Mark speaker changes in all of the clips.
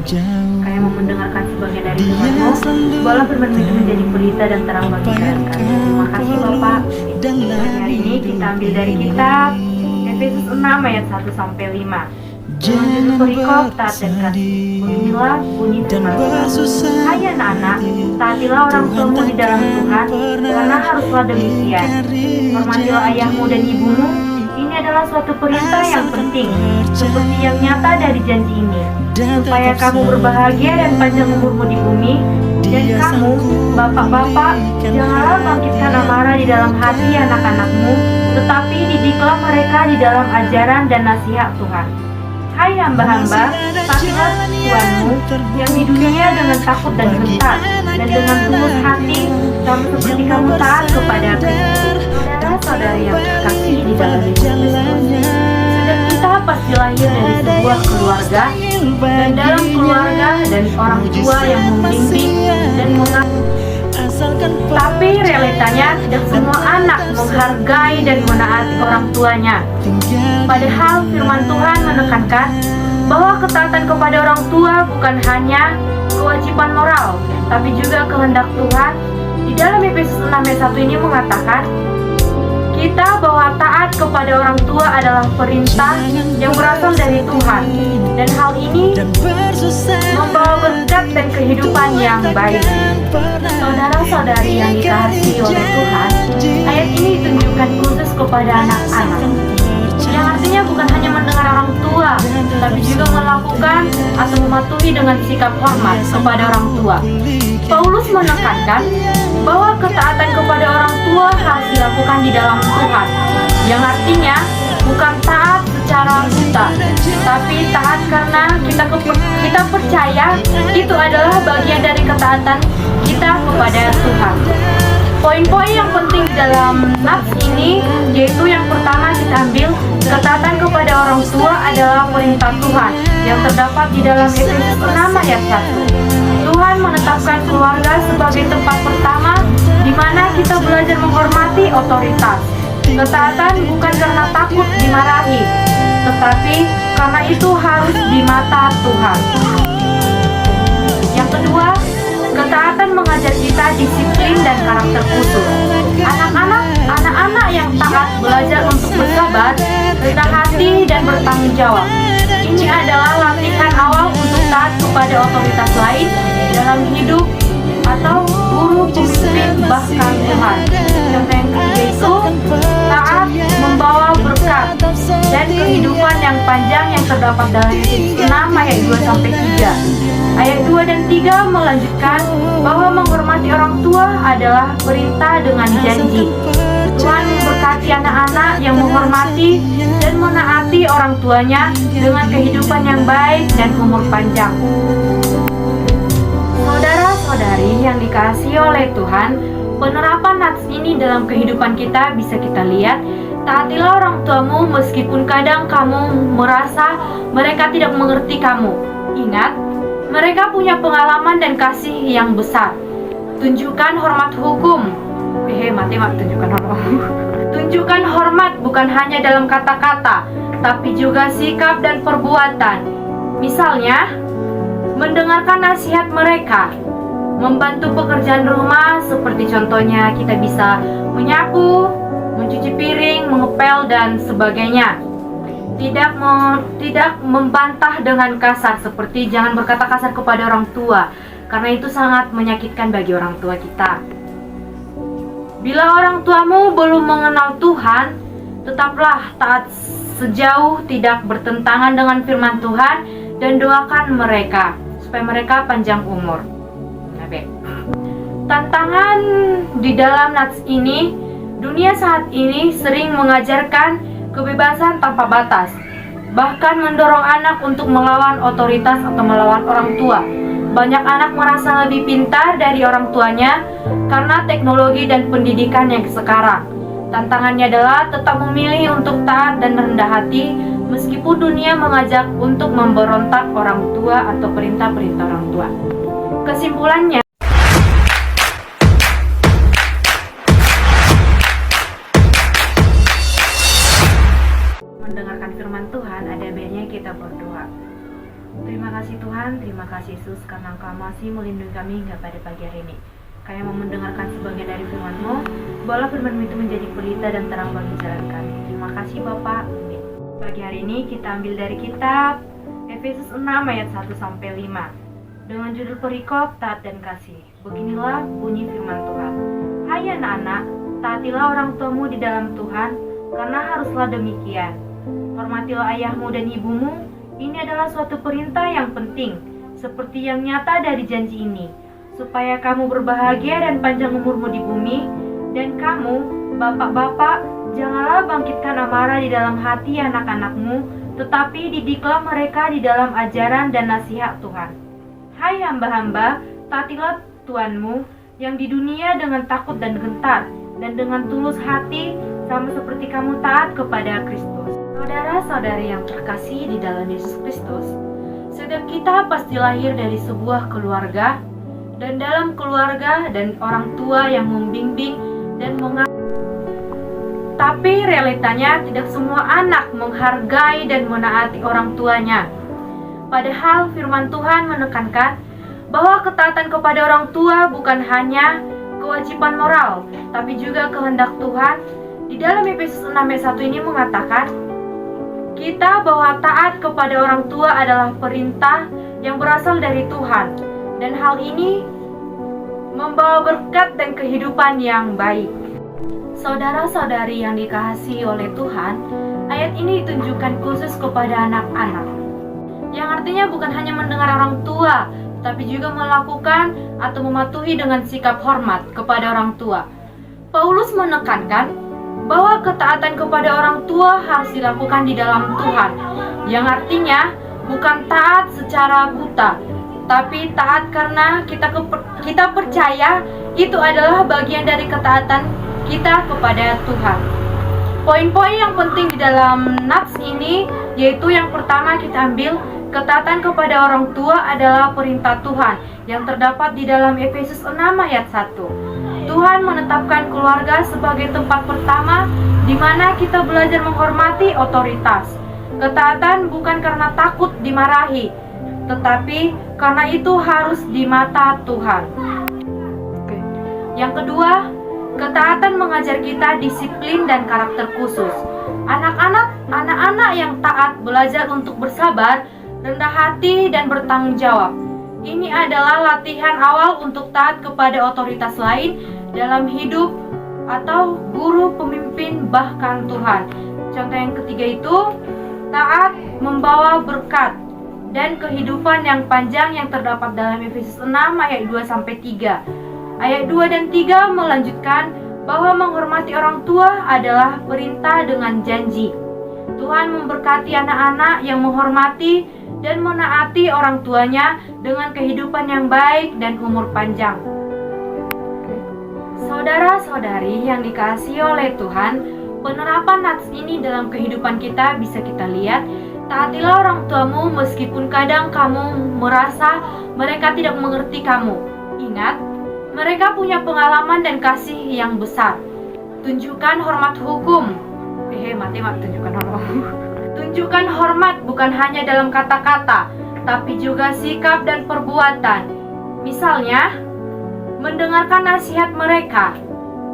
Speaker 1: Kami mau mendengarkan sebagian dari firman-Mu. Bola firman itu menjadi pelita dan terang bagi jalan kami. Terima kasih Bapak. Hari ini kita ambil dari kitab Efesus 6 ayat 1 sampai 5. Dengan judul perikop taat dan kasih. Beginilah bunyi firman Tuhan. Hai anak-anak, taatilah orang tuamu di dalam Tuhan, karena haruslah demikian. Hormatilah ayahmu dan ibumu. Ini adalah suatu perintah yang penting, seperti yang nyata dari janji ini, supaya kamu berbahagia dan panjang umurmu di bumi. Dan kamu, bapak-bapak, janganlah bangkitkan amarah di dalam hati anak-anakmu, tetapi didiklah mereka di dalam ajaran dan nasihat Tuhan. Hai hamba-hamba, taatilah Tuhanmu yang di dunia dengan takut dan gentar, dan dengan tulus hati, sama seperti kamu taat kepada Kristus. Saudara-saudari yang terkasih di dalam Yesus, setiap kita pasti lahir dari sebuah keluarga, dan dalam keluarga dari orang tua yang membimbing dan mengasuh. Tapi realitanya tidak semua anak menghargai dan menaati orang tuanya. Padahal firman Tuhan menekankan bahwa ketaatan kepada orang tua bukan hanya kewajiban moral, tapi juga kehendak Tuhan. Di dalam Efesus 6 ayat 1 ini mengatakan kita bahwa taat kepada orang tua adalah perintah yang berasal dari Tuhan, dan hal ini membawa berkat dan kehidupan yang baik. Saudara-saudari yang dikasihi oleh Tuhan, ayat ini ditunjukkan khusus kepada anak-anak, yang artinya bukan hanya mendengar orang tua, tapi juga melakukan atau mematuhi dengan sikap hormat kepada orang tua. Paulus menekankan bahwa ketaatan kepada orang tua harus dilakukan di dalam Tuhan, yang artinya bukan taat secara buta, tapi taat karena kita percaya itu adalah bagian dari ketaatan kita kepada Tuhan. Poin-poin yang penting dalam nats ini yaitu yang pertama kita ambil, ketaatan kepada orang tua adalah perintah Tuhan yang terdapat di dalam Efesus 6 ayat 1. Tuhan menetapkan keluarga sebagai tempat pertama di mana kita belajar menghormati otoritas. Ketaatan bukan karena takut dimarahi, tetapi karena itu harus di mata Tuhan. Yang kedua, ketaatan mengajar kita disiplin dan karakter khusus. Anak-anak yang taat belajar untuk bersabar, rendah hati, dan bertanggung jawab. Ini adalah latihan awal untuk taat kepada otoritas lain dalam hidup atau guru, pemimpin, bahkan Tuhan. Yang ketiga itu taat membawa berkat dan kehidupan yang panjang yang terdapat dalam Efesus 6 ayat 2-3. Ayat 2 dan 3 melanjutkan bahwa menghormati orang tua adalah perintah dengan janji. Tuhan memberkati anak-anak yang menghormati dan menaati orang tuanya dengan kehidupan yang baik dan umur panjang. Saudara-saudari yang dikasihi oleh Tuhan, penerapan nats ini dalam kehidupan kita bisa kita lihat. Taatilah orang tuamu meskipun kadang kamu merasa mereka tidak mengerti kamu. Ingat, mereka punya pengalaman dan kasih yang besar. Tunjukkan hormat hukum. Tunjukkan hormat bukan hanya dalam kata-kata, tapi juga sikap dan perbuatan. Misalnya, mendengarkan nasihat mereka, membantu pekerjaan rumah, seperti contohnya kita bisa menyapu, mencuci piring, mengepel, dan sebagainya. Tidak membantah dengan kasar, seperti jangan berkata kasar kepada orang tua, karena itu sangat menyakitkan bagi orang tua kita. Bila orang tuamu belum mengenal Tuhan, tetaplah taat sejauh tidak bertentangan dengan firman Tuhan, dan doakan mereka supaya mereka panjang umur. Tantangan di dalam nats ini, dunia saat ini sering mengajarkan kebebasan tanpa batas, bahkan mendorong anak untuk melawan otoritas atau melawan orang tua. Banyak anak merasa lebih pintar dari orang tuanya karena teknologi dan pendidikan yang sekarang. Tantangannya adalah tetap memilih untuk taat dan rendah hati meskipun dunia mengajak untuk memberontak orang tua atau perintah-perintah orang tua. Kesimpulannya, mendengarkan firman Tuhan, ada baiknya kita berdoa. Terima kasih Tuhan, terima kasih Yesus karena Engkau masih melindungi kami hingga pada pagi hari ini. Kami mau mendengarkan sebagian dari firman-Mu, bawalah firman-Mu itu menjadi pelita dan terang bagi jalan kami. Terima kasih Bapak. Amin. Pagi hari ini kita ambil dari kitab Efesus 6 ayat 1-5 dengan judul perikop taat dan kasih. Beginilah bunyi firman Tuhan. Hai anak-anak, taatilah orang tuamu di dalam Tuhan, karena haruslah demikian. Hormatilah ayahmu dan ibumu. Ini adalah suatu perintah yang penting, seperti yang nyata dari janji ini, supaya kamu berbahagia dan panjang umurmu di bumi. Dan kamu, bapak-bapak, janganlah bangkitkan amarah di dalam hati anak-anakmu, tetapi didiklah mereka di dalam ajaran dan nasihat Tuhan. Hai hamba-hamba, taatilah Tuanmu yang di dunia dengan takut dan gentar, dan dengan tulus hati, sama seperti kamu taat kepada Kristus. Saudara-saudari yang terkasih di dalam Yesus Kristus, setiap kita pasti lahir dari sebuah keluarga, dan dalam keluarga dan orang tua yang membimbing dan mengasihi. Tapi realitanya tidak semua anak menghargai dan menaati orang tuanya. Padahal firman Tuhan menekankan bahwa ketaatan kepada orang tua bukan hanya kewajiban moral, tapi juga kehendak Tuhan. Di dalam Efesus 6 ayat 1 ini mengatakan, kita bahwa taat kepada orang tua adalah perintah yang berasal dari Tuhan, dan hal ini membawa berkat dan kehidupan yang baik. Saudara-saudari yang dikasihi oleh Tuhan, ayat ini ditunjukkan khusus kepada anak-anak, yang artinya bukan hanya mendengar orang tua, tapi juga melakukan atau mematuhi dengan sikap hormat kepada orang tua. Paulus menekankan bahwa ketaatan kepada orang tua harus dilakukan di dalam Tuhan, yang artinya bukan taat secara buta, tapi taat karena kita percaya itu adalah bagian dari ketaatan kita kepada Tuhan. Poin-poin yang penting di dalam nats ini yaitu yang pertama kita ambil, ketaatan kepada orang tua adalah perintah Tuhan yang terdapat di dalam Efesus 6 ayat 1. Tuhan menetapkan keluarga sebagai tempat pertama di mana kita belajar menghormati otoritas. Ketaatan bukan karena takut dimarahi, tetapi karena itu harus di mata Tuhan. Yang kedua, ketaatan mengajar kita disiplin dan karakter khusus. Anak-anak yang taat belajar untuk bersabar, rendah hati, dan bertanggung jawab. Ini adalah latihan awal untuk taat kepada otoritas lain dalam hidup atau guru, pemimpin, bahkan Tuhan. Contoh yang ketiga itu, taat membawa berkat dan kehidupan yang panjang yang terdapat dalam Efesus 6 ayat 2-3. Ayat 2 dan 3 melanjutkan bahwa menghormati orang tua adalah perintah dengan janji. Tuhan memberkati anak-anak yang menghormati dan menaati orang tuanya dengan kehidupan yang baik dan umur panjang. Saudara-saudari yang dikasihi oleh Tuhan, penerapan nats ini dalam kehidupan kita bisa kita lihat. Taatilah orang tuamu meskipun kadang kamu merasa mereka tidak mengerti kamu. Ingat, mereka punya pengalaman dan kasih yang besar. Tunjukkan hormat hukum. Tunjukkan hormat bukan hanya dalam kata-kata, tapi juga sikap dan perbuatan. Misalnya, mendengarkan nasihat mereka,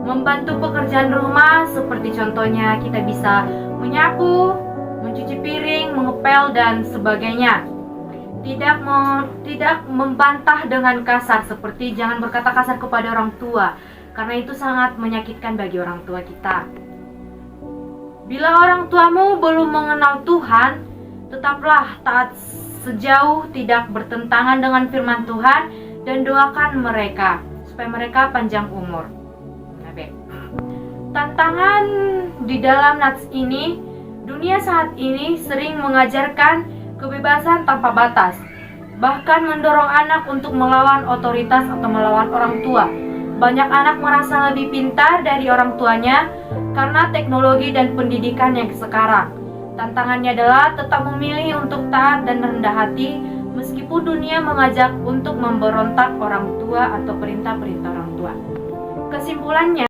Speaker 1: membantu pekerjaan rumah, seperti contohnya kita bisa menyapu, mencuci piring, mengepel, dan sebagainya. Tidak membantah dengan kasar, seperti jangan berkata kasar kepada orang tua, karena itu sangat menyakitkan bagi orang tua kita. Bila orang tuamu belum mengenal Tuhan, tetaplah taat sejauh tidak bertentangan dengan firman Tuhan, dan doakan mereka supaya mereka panjang umur. Tantangan di dalam nats ini, dunia saat ini sering mengajarkan kebebasan tanpa batas, bahkan mendorong anak untuk melawan otoritas atau melawan orang tua. Banyak anak merasa lebih pintar dari orang tuanya karena teknologi dan pendidikan yang sekarang. Tantangannya adalah tetap memilih untuk taat dan rendah hati meskipun dunia mengajak untuk memberontak orang tua atau perintah-perintah orang tua. Kesimpulannya,